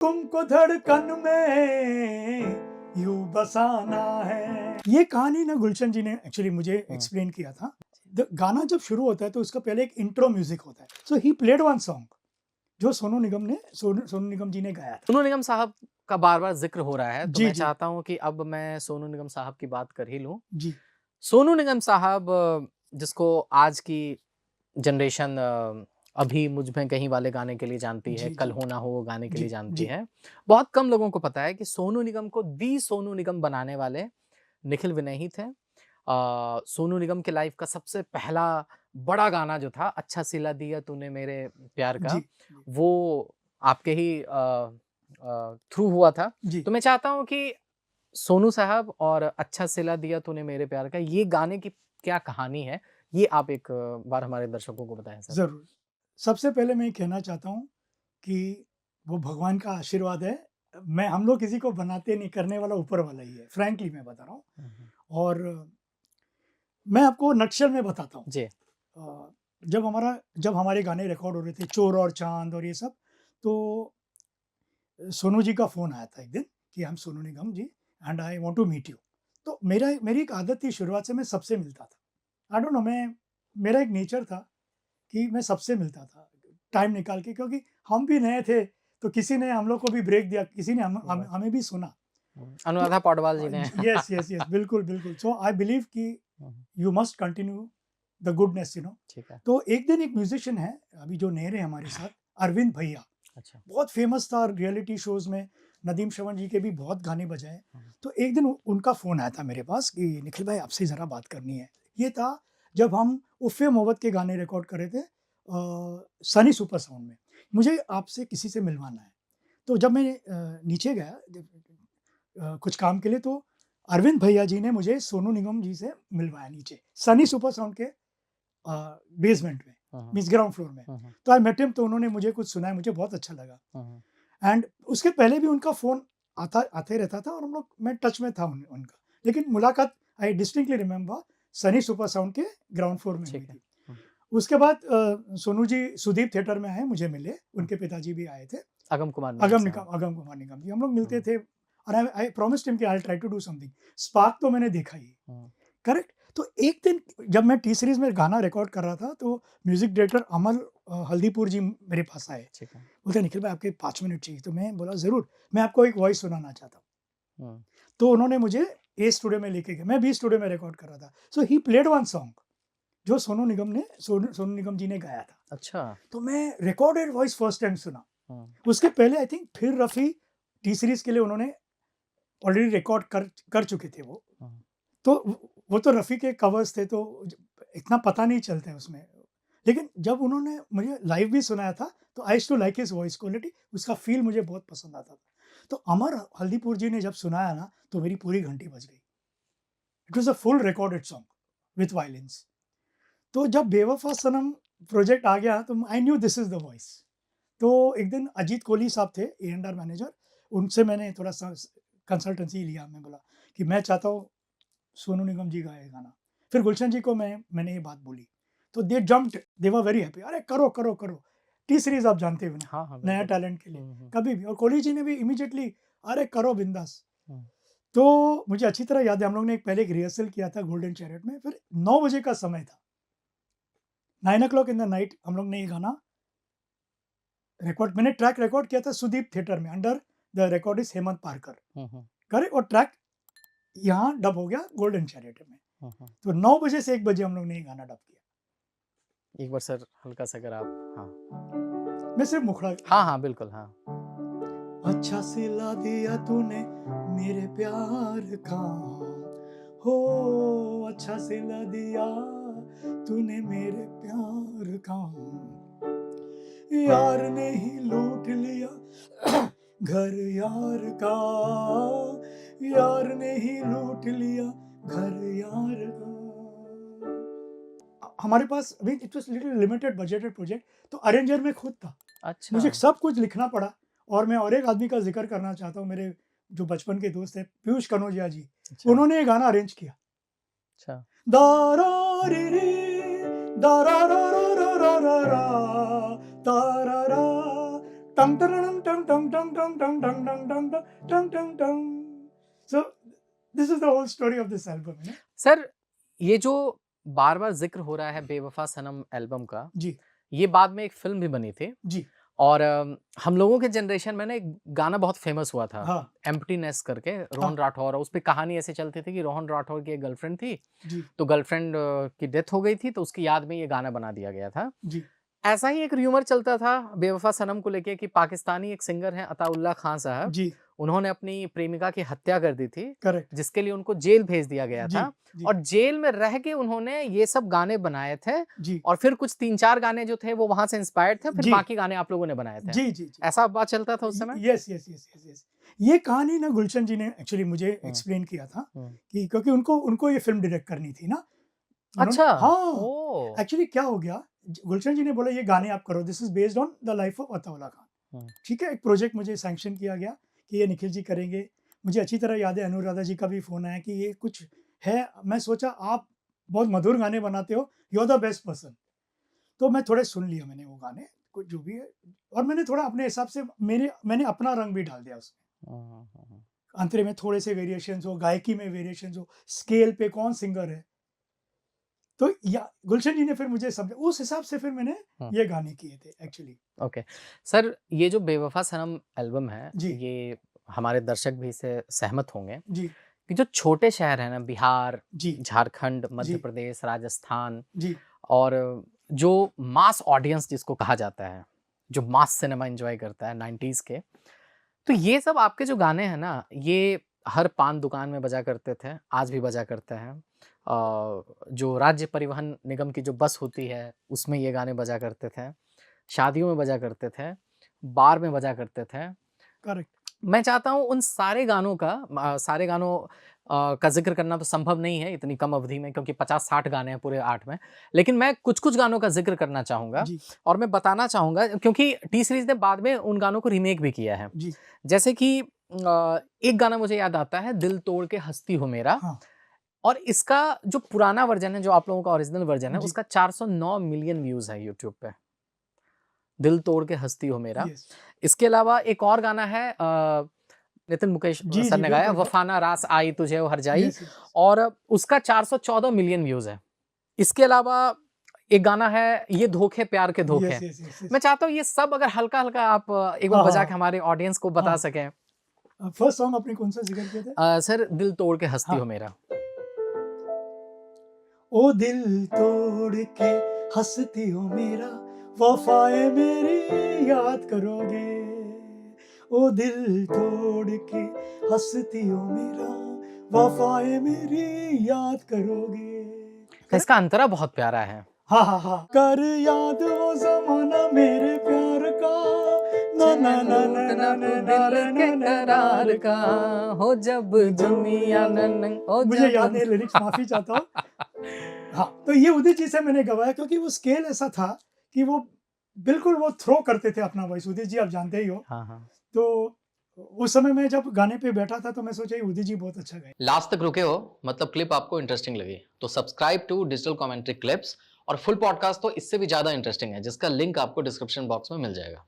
तुमको धड़कन में यूं बसाना है। ये कहानी ना गुलशन जी ने एक्चुअली मुझे एक्सप्लेन किया था। गाना जब शुरू होता है तो उसका पहले एक इंट्रो म्यूजिक होता है। सो ही प्लेड वन सॉन्ग जो सोनू निगम जी ने गाया था। सोनू निगम साहब का बार-बार ज़िक्र हो रहा है, तो जी, मैं जी, चाहता हूँ कि अब मैं सोनू निगम साहब की बात कर ही लूँ। जी, सोनू निगम साहब जिसको आज की जनरेशन अभी मुझ में कहीं वाले गाने के लिए जानती है, जी, कल जी, हो ना हो वो गाने के जी, लिए जानती जी, है। बहुत कम लोगों को पता है कि सोनू निगम को सोनू निगम बनाने वाले निखिल विनय ही थे। सोनू निगम के लाइफ़ का सबसे पहला बड़ा गाना जो था, अच्छा सिला दिया तूने मेरे प्यार जी, का, वो आपके ही थ्रू हुआ था। जी, तो मैं चाहता हूँ कि सोनू साहब और अच्छा सिला दिया तूने मेरे प्यार का, ये गाने की क्या कहानी है? ये आप एक बार हमारे दर्शकों को बताएँ सर। ज़रूर। सबसे पहले मैं ये कहना चाहता हूँ कि वो भगवान का आशीर्वाद है। हम लोग किसी को बनाते नहीं, करने वाला ऊपर वाला ही है। फ्रैंकली मैं बता रहा हूँ। हुँ, हुँ। और मैं आपको नटशल में बताता हूँ। जी। अ, जब हमारे गाने रिकॉर्ड हो रहे थे, चोर और चाँद और ये सब, तो सोनू जी का फ़ोन आया था एक दिन कि I am Sonu Nigam ji and I want to meet you. तो मेरी एक आदत थी, शुरुआत से मैं सबसे मिलता था। आई डोंट नो, मेरा एक नेचर था कि मैं सबसे मिलता था, टाइम निकाल के, क्योंकि हम भी नए थे, तो किसी ने हम लोग को भी ब्रेक दिया, किसी ने सही बात। हमें भी सुना। तो अनुराधा पौडवाल जी ने यस, यस, यस, बिल्कुल, बिल्कुल। सो आई बिलीव कि hmm, hmm. You must continue the goodness, ठीक है। तो एक दिन एक म्यूज़िशियन है, अभी जो नए रहे हमारे साथ, अरविंद भैया, अच्छा। बहुत फ़ेमस था रियलिटी शोज़ में, नदीम श्रवण जी के भी बहुत गाने बजाए। हुँ। तो एक दिन उनका फ़ोन आया था मेरे पास कि निखिल भाई आपसे ज़रा बात करनी है। ये था जब हम उफ़ मोहब्बत के गाने रिकॉर्ड कर रहे थे सनी सुपर साउंड में। मुझे आपसे किसी से मिलवाना है। तो जब मैं नीचे गया कुछ काम के लिए, तो अरविंद भैया जी ने मुझे सोनू निगम जी से मिलवाया नीचे, सनी सुपर साउंड के बेसमेंट में, हुँ, हुँ। मीन्स ग्राउंड फ्लोर में। हुँ, हुँ। तो आई मेट हिम, तो उन्होंने मुझे कुछ सुनाया, मुझे बहुत अच्छा लगा। हुँ, हुँ। एंड उसके पहले भी उनका फ़ोन आते रहता था और मैं टच में था उनका। लेकिन मुलाकात आई distinctly remember Sunny super sound के ग्राउंड फ्लोर में हुई ठीक है। थी। हुँ, उसके बाद सोनू जी सुदीप थिएटर में आए, मुझे मिले, हुँ। उनके पिताजी भी आए थे। अगम कुमार निगम साहब। अगम कुमार निगम जी, हम लोग मिलते हुँ, थे और आई प्रॉमिस्ड हिम कि I will try to do something. Spark तो मैंने देखा ही। हुँ। करेक्ट? तो एक दिन जब मैं टी सीरीज़ में गाना रिकॉर्ड कर रहा था, तो म्यूज़िक डायरेक्टर अमल हल्दीपुर जी मेरे पास आए। ठीक है। बोलते हैं, "निखिल भाई आपके 5 मिनट चाहिए।" तो मैं बोला, "ज़रूर, मैं आपको एक वॉइस सुनाना चाहता हूँ।" हुँ। तो उन्होंने मुझे ए स्टूडियो में लेके गए। मैं बी स्टूडियो में रिकॉर्ड कर रहा था। सो ही प्लेड वन सॉन्ग जो सोनू निगम जी ने गाया था। अच्छा। तो मैं रिकॉर्डेड वॉइस फर्स्ट टाइम सुना। हुँ, उसके पहले आई थिंक फिर रफ़ी टी सीरीज़ के लिए उन्होंने ऑलरेडी रिकॉर्ड कर चुके थे वो। हुँ। तो वो तो रफ़ी के कवर्स थे, तो इतना पता नहीं चलता है उसमें। लेकिन जब उन्होंने मुझे लाइव भी सुनाया था, तो I used to like his voice quality, उसका फ़ील मुझे बहुत पसंद आता था। तो अमर हल्दीपुर जी ने जब सुनाया ना, तो मेरी पूरी घंटी बज गई। It was a full recorded song with violins. तो जब बेवफ़ा सनम प्रोजेक्ट आ गया, तो I knew this is the voice. तो एक दिन अजीत कोहली साहब थे ए&आर मैनेजर, उनसे मैंने थोड़ा-सा कंसल्टेंसी लिया। मैं बोला कि मैं चाहता हूँ सोनू निगम जी गाए गाना। फिर गुलशन जी को मैंने ये बात बोली, तो they jumped, they were very happy, "अरे करो, करो, करो।" टी सीरीज़ आप जानते हो ना, हाँ, हाँ, नया बिल्कुल। टैलेंट के लिए, हुँ, हुँ, कभी भी। और कोहली जी ने भी इमीडिएटली, "अरे करो बिंदास।" हुँ। तो मुझे अच्छी तरह याद है, हम लोग ने पहले एक रिहर्सल किया था गोल्डन चैरियट में, फिर 9 बजे का समय था। 9 ओ क्लॉक इन द नाइट हम लोग ने ये गाना मैंने ट्रैक रिकॉर्ड किया था सुदीप थिएटर में, under the recordist Hemant Parkar. Hmm, hmm, correct? और ट्रैक यहाँ डब हो गया गोल्डन चैरियट में। हुँ, हुँ। तो 9 बजे से 1 बजे हम लोग ने ये गाना डब किया। एक बार सर हल्का-सा अगर आप हाँ। मैं सिर्फ़ मुखड़ा हाँ, गाऊँगा। हाँ, बिल्कुल, हाँ। अच्छा सिला दिया तूने मेरे प्यार का, हो अच्छा सिला दिया तूने मेरे प्यार का, यार ने ही लूट लिया घर यार का, यार ने ही लूट लिया घर यार का। हमारे पास अभी it was little limited budgeted project, तो अरेंजर मैं खुद था। अच्छा, मुझे सब कुछ लिखना पड़ा। और मैं और एक आदमी का ज़िक्र करना चाहता हूँ, मेरे जो बचपन के दोस्त हैं, पीयूष कनौजिया जी। अच्छा, उन्होंने ये गाना अरेंज किया। अच्छा। दा रा रे रे, दा रा रा रा रा रा रा रा, ता रा रा, टंग टरंग टंग टंग टंग टंग टंग टंग टंग टंग टंग टंग टंग। So this is the whole story of this album. Sir, ये जो बार-बार ज़िक्र हो रहा है बेवफ़ा सनम एल्बम का, जी, ये बाद में एक फ़िल्म भी बनी थी जी, और हम लोगों के जनरेशन में ना एक गाना बहुत फ़ेमस हुआ था, हाँ, एम्प्टीनेस करके, हाँ, रोहन राठौर, और उसपे कहानी ऐसे चलती थी कि रोहन राठौर की एक गर्लफ्रेंड थी, जी, तो गर्लफ्रेंड की डेथ हो गई थी, तो उसकी याद में ये गाना बना दिया गया था। जी, ऐसा ही एक र्यूमर चलता था बेवफ़ा सनम को लेके कि पाकिस्तानी एक सिंगर हैं अताउल्ला खान साहब, जी, उन्होंने अपनी प्रेमिका की हत्या कर दी थी, करेक्ट, जिसके लिए उनको जेल भेज दिया गया जी, था जी, और जेल में रह के उन्होंने ये सब गाने बनाए थे जी, और फिर कुछ 3-4 गाने जो थे वो वहाँ से इंस्पायर्ड थे, फिर जी, बाकी गाने आप लोगों ने बनाए थे। जी, जी, जी। ऐसा बात चलता था उस समय? Yes, yes, yes, yes, yes. ये कहानी ना गुलशन जी ने एक्चुअली मुझे हुँ, एक्सप्लेन किया था हुँ। कि क्योंकि उनको उनको ये फ़िल्म डायरेक्ट करनी थी ना। उन्होंने अच्छा! हाँ, ओह! एक्चुअली क्या हो गया, गुलशन जी ने बोला ये गाने आप करो, this is based on the life of Attaullah Khan. Hmm, ठीक है, एक प्रोजेक्ट मुझे सैंक्शन किया गया कि ये निखिल जी करेंगे। मुझे अच्छी तरह याद है अनुराधा जी का भी फ़ोन आया कि ये कुछ है, मैं सोचा आप बहुत मधुर गाने बनाते हो, you are the best person. तो मैं थोड़े सुन लिया मैंने वो गाने, कुछ जो भी है, और मैंने थोड़ा अपने हिसाब से मैंने अपना रंग भी डाल दिया उसमें। हुँ, हुँ, हुँ, हुँ। अंतरे में थोड़े से वेरिएशंस हो, गायकी में वेरिएशंस हो, स्केल पे कौन सिंगर है। तो या गुलशन जी ने फिर मुझे समझा, उस हिसाब से फिर मैंने हुँ, ये गाने किए थे एक्चुअली। ओके। सर, ये जो बेवफ़ा सनम एल्बम है, जी, ये हमारे दर्शक भी इससे सहमत होंगे जी, कि जो छोटे शहर हैं ना, बिहार, जी, झारखंड, मध्य जी, प्रदेश, राजस्थान जी, और जो मास ऑडियंस जिसको कहा जाता है, जो मास सिनेमा एन्जॉय करता है 90s के, तो ये सब आपके जो गाने हैं ना, ये हर पान दुकान में बजा करते थे, आज भी बजा करते हैं। जो राज्य परिवहन निगम की जो बस होती है, उसमें ये गाने बजा करते थे, शादियों में बजा करते थे, बार में बजा करते थे। करेक्ट। मैं चाहता हूँ उन सारे गानों का सारे गानों का ज़िक्र करना तो संभव नहीं है इतनी कम अवधि में, क्योंकि 50-60 गाने हैं पूरे 8 में। लेकिन मैं कुछ-कुछ गानों का ज़िक्र करना चाहूँगा जी, और मैं बताना चाहूँगा क्योंकि टी सीरीज़ ने बाद में उन गानों को रीमेक भी किया है। जी, जैसे कि एक गाना मुझे याद आता है, दिल तोड़ के हँसती हो मेरा, हाँ, और इसका जो पुराना वर्ज़न है, जो आप लोगों का ओरिजिनल वर्ज़न है, जी, उसका 409 मिलियन व्यूज़ है यूट्यूब पे। दिल तोड़ के हँसती हो मेरा। यस। इसके अलावा एक और गाना है, नितिन मुकेश जी, सर जी, ने गाया, बिल्कुल, वफ़ा ना रास आई तुझे ओ हर जाई, यस, यस। और उसका 414 मिलियन व्यूज़ है। इसके अलावा एक गाना है, ये धोखे प्यार के धोखे। यस, यस, यस, मैं यस। चाहता हूँ ये सब अगर हल्का-हल्का आप एक बार हाँ, हाँ, बजा हाँ, के हमारे ऑडियंस को बता हाँ। सकें। फर्स्ट सॉन्ग आपने कौन-सा ज़िक्र किया था? सर, दिल तोड़ के हँसती हाँ। हो मेरा। ओ दिल तोड़ के हँसती हो मेरा, वफ़ाए मेरी याद करोगे। ओ दिल तोड़ के हँसती हो मेरा, वफ़ाए मेरी याद करोगे। तो करेक्ट? इसका अंतरा बहुत प्यारा है। हाँ, हाँ, हाँ। कर याद वो ज़माना मेरे प्यार का, ना चैन ना ना ना लूटना ना तू ना ना दिल रे के ना ना ना करार रे का, का। हो जब दुनिया नन हो मुझे जब याद नहीं लिरिक्स, माफ़ी चाहता हूँ। हाँ, तो ये उदित जी से मैंने गवाया क्योंकि वो स्केल ऐसा था कि वो बिल्कुल वो थ्रो करते थे अपना वॉइस। उदित जी आप जानते ही हो। हाँ, हाँ। तो उस समय मैं जब गाने पे बैठा था तो मैं सोचा ये उदित जी बहुत अच्छा गाएँ। लास्ट तक रुके हो, मतलब क्लिप आपको इंटरेस्टिंग लगी, तो subscribe to digital commentary clips, और फुल पॉडकास्ट तो इससे भी ज़्यादा इंटरेस्टिंग है, जिसका लिंक आपको डिस्क्रिप्शन बॉक्स में मिल जाएगा।